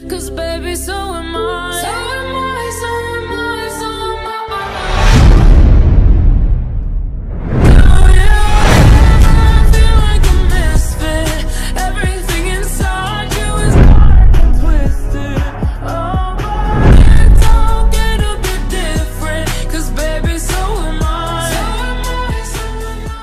'Cause baby, so am I. So am I, so am I, so am I. Oh yeah, I feel like a misfit. Everything inside you is dark and twisted. Oh, but it's all gonna be different. 'Cause baby, so am I. So am I, so am I.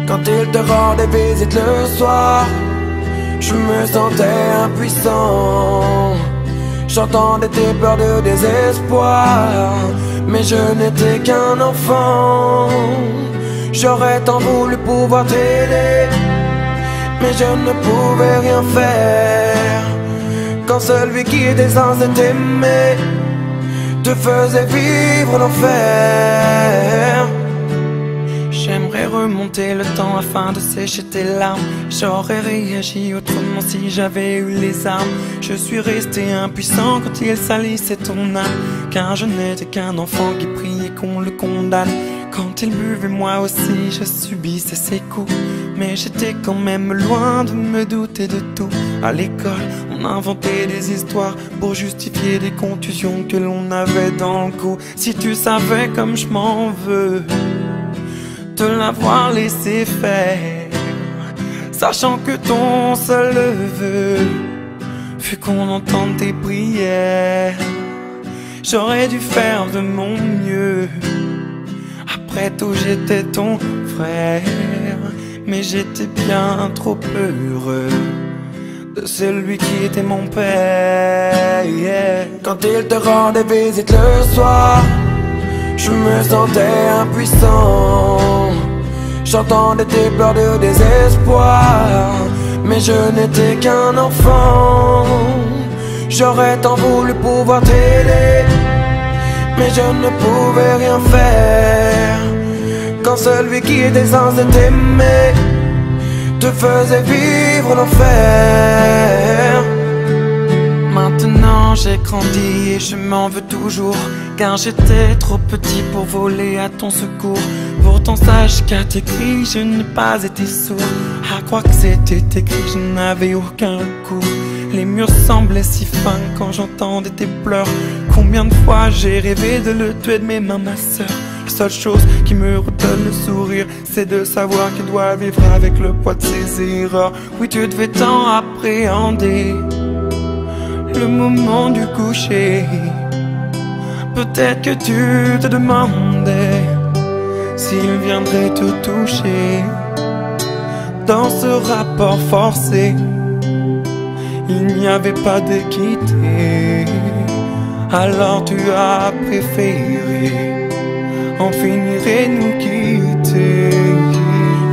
Quand il te rendait visite le soir, je me sentais impuissant. J'entendais tes peurs de désespoir, mais je n'étais qu'un enfant. J'aurais tant voulu pouvoir t'aider, mais je ne pouvais rien faire. Quand celui qui était censé t'aimer te faisait vivre l'enfer. J'aimerais remonter le temps afin de sécher tes larmes. J'aurais réagi autrement si j'avais eu les armes. Je suis resté impuissant quand il salissait ton âme, car je n'étais qu'un enfant qui priait qu'on le condamne. Quand il buvait, moi aussi je subissais ses coups, mais j'étais quand même loin de me douter de tout. À l'école, on inventait des histoires pour justifier des contusions que l'on avait dans le cou. Si tu savais comme je m'en veux de l'avoir laissé faire, sachant que ton seul vœu fut qu'on entende tes prières. J'aurais dû faire de mon mieux. Après tout, j'étais ton frère, mais j'étais bien trop heureux de celui qui était mon père. Quand il te rendait visite le soir, je me sentais impuissant. J'entendais tes pleurs de désespoir, mais je n'étais qu'un enfant. J'aurais tant voulu pouvoir t'aider, mais je ne pouvais rien faire. Quand celui qui était censé t'aimer te faisait vivre l'enfer. Maintenant j'ai grandi et je m'en veux toujours, car j'étais trop petit pour voler à ton secours. Pourtant sache qu'à tes cris je n'ai pas été sourd. À croire que c'était écrit, je n'avais aucun recours. Les murs semblaient si fins quand j'entendais tes pleurs. Combien de fois j'ai rêvé de le tuer de mes mains, ma sœur. La seule chose qui me redonne le sourire, c'est de savoir qu'il doit vivre avec le poids de ses erreurs. Oui, tu devais tant appréhender le moment du coucher. Peut-être que tu te demandais s'il viendrait te toucher. Dans ce rapport forcé, il n'y avait pas d'équité. Alors tu as préféré en finir et nous quitter.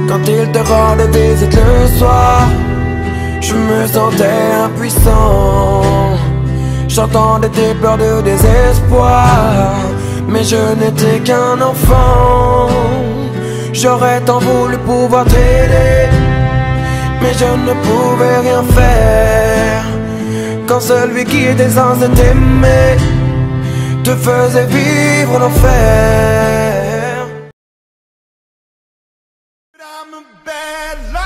Quand il te rendait visite le soir, je me sentais impuissant. J'entendais tes pleurs de désespoir, mais je n'étais qu'un enfant. J'aurais tant voulu pouvoir t'aider, mais je ne pouvais rien faire. Quand celui qui était censé t'aimer te faisait vivre l'enfer. I'm a bad life.